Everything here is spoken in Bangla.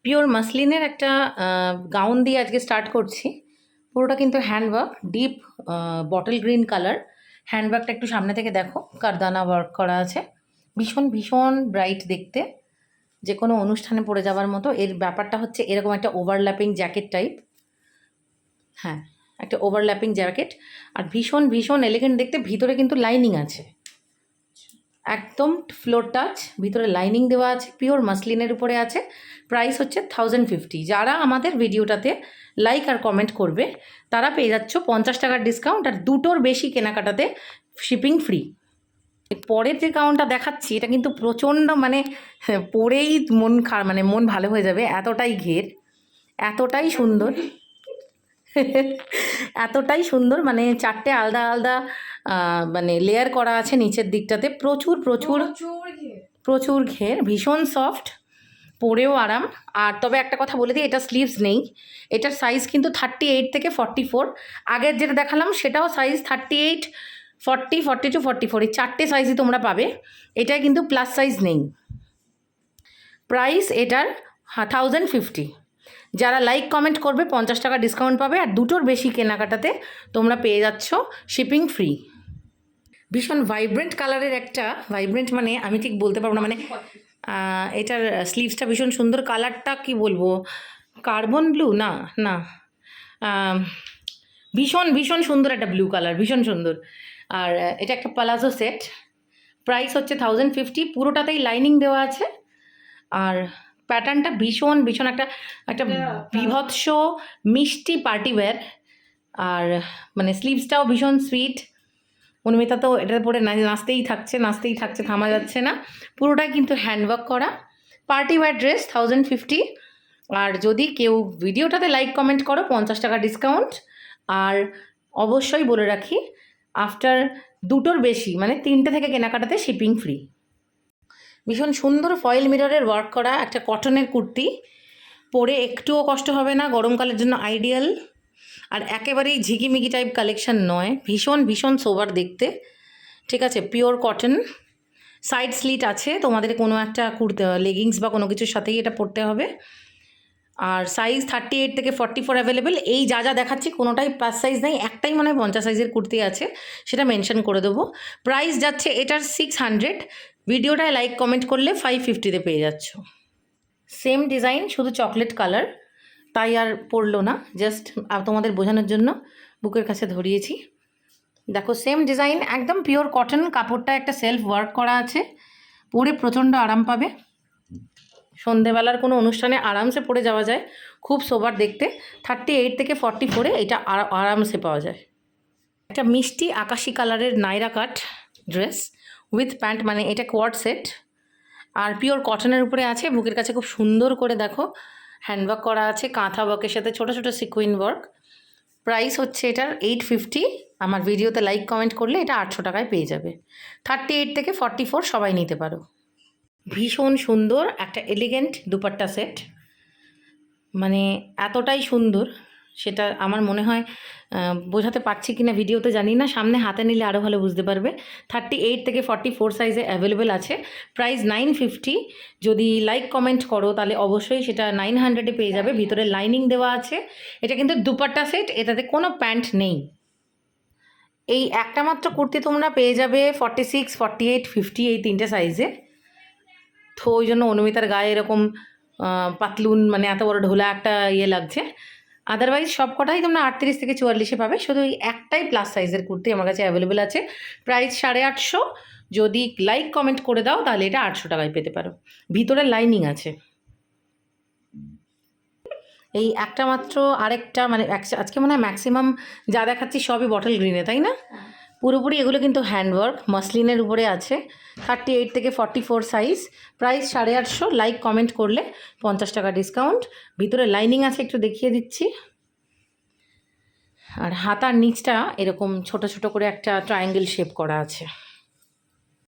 পিওর মাসলিনের একটা গাউন দিয়ে আজকে স্টার্ট করছি। পুরোটা কিন্তু handwork, deep bottle green colour. হ্যান্ডওয়ার্কটা একটু সামনে থেকে দেখো, কারদানা ওয়ার্ক করা আছে। ভীষণ ভীষণ ব্রাইট দেখতে, যে কোনো অনুষ্ঠানে পরে যাওয়ার মতো। এর ব্যাপারটা হচ্ছে এরকম একটা ওভারল্যাপিং জ্যাকেট টাইপ। হ্যাঁ, একটা ওভারল্যাপিং জ্যাকেট, আর ভীষণ ভীষণ এলিগেন্ট দেখতে। ভিতরে কিন্তু লাইনিং আছে, একদম ফ্লোর টাচ, ভিতরে লাইনিং দেওয়া আছে, পিওর মাসলিনের উপরে আছে। প্রাইস হচ্ছে 1050। যারা আমাদের ভিডিওটাতে লাইক আর কমেন্ট করবে তারা পেয়ে যাচ্ছ 50 টাকার ডিসকাউন্ট, আর দুটোর বেশি কেনাকাটাতে শিপিং ফ্রি। পরের যে গাউনটা দেখাচ্ছি এটা কিন্তু প্রচণ্ড, মানে পরেই মন ভালো হয়ে যাবে, এতটাই ঘের, এতটাই সুন্দর এতটাই সুন্দর। মানে চারটে আলাদা আলাদা মানে লেয়ার করা আছে নিচের দিকটাতে, প্রচুর প্রচুর প্রচুর ঘের, ভীষণ সফট, পরেও আরাম। আর তবে একটা কথা বলে দিই, এটা স্লিভস নেই। এটার সাইজ কিন্তু 38 থেকে 44। আগের যেটা দেখালাম সেটাও সাইজ 38, 40, 42, 44, এই চারটে সাইজই তোমরা পাবে। এটাই কিন্তু প্লাস সাইজ নেই। প্রাইস এটার 1050। যারা লাইক কমেন্ট করবে 50 টাকা ডিসকাউন্ট পাবে, আর দুটোর বেশি কেনাকাটাতে তোমরা পেয়ে যাচ্ছ শিপিং ফ্রি। ভীষণ ভাইব্রেন্ট কালারের একটা, ভাইব্রেন্ট মানে আমি ঠিক বলতে পারবো না, মানে এটার স্লিভসটা ভীষণ সুন্দর। কালারটা কি বলবো, কার্বন ব্লু না না ভীষণ ভীষণ সুন্দর একটা ব্লু কালার, ভীষণ সুন্দর। আর এটা একটা পালাজো সেট। প্রাইস হচ্ছে 1050। পুরোটাতেই লাইনিং দেওয়া আছে, আর প্যাটার্নটা ভীষণ ভীষণ একটা একটা বিভৎস মিষ্টি পার্টি ওয়্যার। আর মানে স্লিভসটাও ভীষণ সুইট। অনুমিতা তো এটার পরে নাচতেই থাকছে, থামা যাচ্ছে না। পুরোটাই কিন্তু হ্যান্ডওয়ার্ক করা পার্টি ওয়্যার ড্রেস, 1050। আর যদি কেউ ভিডিওটাতে লাইক কমেন্ট করো 50 টাকা ডিসকাউন্ট। আর অবশ্যই বলে রাখি, আফটার দুটোর বেশি মানে 3টে থেকে কেনাকাটাতে শিপিং ফ্রি। ভীষণ সুন্দর ফয়েল মিররের ওয়ার্ক করা একটা কটনের কুর্তি, পরে একটুও কষ্ট হবে না, গরমকালের জন্য আইডিয়াল। আর একেবারেই ঝিকিমিকি টাইপ কালেকশন নয়, ভীষণ ভীষণ সোবার দেখতে। ঠিক আছে, পিওর কটন, সাইড স্লিট আছে। তোমাদের কোনো একটা লেগিংস বা কোনো কিছুর সাথেই এটা পরতে হবে। আর সাইজ 38 থেকে 44 অ্যাভেলেবেল। এই যা যা দেখাচ্ছি কোনোটাই প্লাস সাইজ নেই, একটাই মনে হয় 50 সাইজের কুর্তি আছে, সেটা মেনশন করে দেবো। প্রাইস যাচ্ছে এটার 600। ভিডিওটায় লাইক কমেন্ট করলে 550-তে পেয়ে যাচ্ছ। সেম ডিজাইন, শুধু চকলেট কালার, তাই আর পরলো না, জাস্ট তোমাদের বোঝানোর জন্য বুকের কাছে ধরিয়েছি। দেখো সেম ডিজাইন, একদম পিওর কটন, কাপড়টা একটা সেলফ ওয়ার্ক করা আছে, পরে প্রচণ্ড আরাম পাবে। সন্ধেবেলার কোনো অনুষ্ঠানে আরামসে পরে যাওয়া যায়, খুব সোবার দেখতে। 38 থেকে 44-এ এটা আরামসে পাওয়া যায়। একটা মিষ্টি আকাশি কালারের নাইরা কাট ড্রেস উইথ প্যান্ট, মানে এটা কোয়ার্ড সেট, আর পিওর কটনের উপরে আছে। বুকের কাছে খুব সুন্দর করে দেখো হ্যান্ডওয়ার্ক করা আছে, কাঁথা ওয়ার্কের সাথে ছোটো ছোটো সিকুইন ওয়ার্ক। প্রাইস হচ্ছে এটার 850। আমার ভিডিওতে লাইক কমেন্ট করলে এটা 800 টাকায় পেয়ে যাবে। 38 থেকে 44 সবাই নিতে পারো। ভীষণ সুন্দর একটা এলিগেন্ট দুপাট্টা সেট, মানে এতটাই সুন্দর সেটা আমার মনে হয় বোঝাতে পারছি কি না ভিডিওতে জানি না, সামনে হাতে নিলে আরও ভালো বুঝতে পারবে। 38 থেকে 44 সাইজে অ্যাভেলেবেল আছে। প্রাইস 950। যদি লাইক কমেন্ট করো তাহলে অবশ্যই সেটা 900-এ পেয়ে যাবে। ভিতরে লাইনিং দেওয়া আছে। এটা কিন্তু দুপাট্টা সেট, এটাতে কোনো প্যান্ট নেই। এই একটা মাত্র কুর্তি তোমরা পেয়ে যাবে 46, 48, 50 এই 3টে সাইজে। তো ওই জন্য অনুমিতার গায়ে এরকম পাতলুন, মানে এত বড় ঢোলা একটা লাগছে। আদারওয়াইজ সব কটাই তোমরা 38 থেকে 44-এ পাবে। শুধু এই একটাই প্লাস সাইজের কুর্তি আমার কাছে অ্যাভেলেবেল আছে। প্রাইস 850। যদি লাইক কমেন্ট করে দাও তাহলে এটা 800 টাকায় পেতে পারো। ভিতরে লাইনিং আছে। এই একটা মাত্র, আরেকটা মানে আজকে মনে হয় ম্যাক্সিমাম যা দেখাচ্ছি সবই বটল গ্রিনে, তাই না? পুরোপুরি এগুলো কিন্তু হ্যান্ডওয়ার্ক মাসলিনের উপরে আছে। 38 থেকে 44 সাইজ। প্রাইস 850। লাইক কমেন্ট করলে 50 টাকা ডিসকাউন্ট। ভিতরে লাইনিং আছে, একটু দেখিয়ে দিচ্ছি। আর হাতার নিচটা এরকম ছোট ছোট করে একটা ট্রায়াঙ্গেল শেপ করা আছে।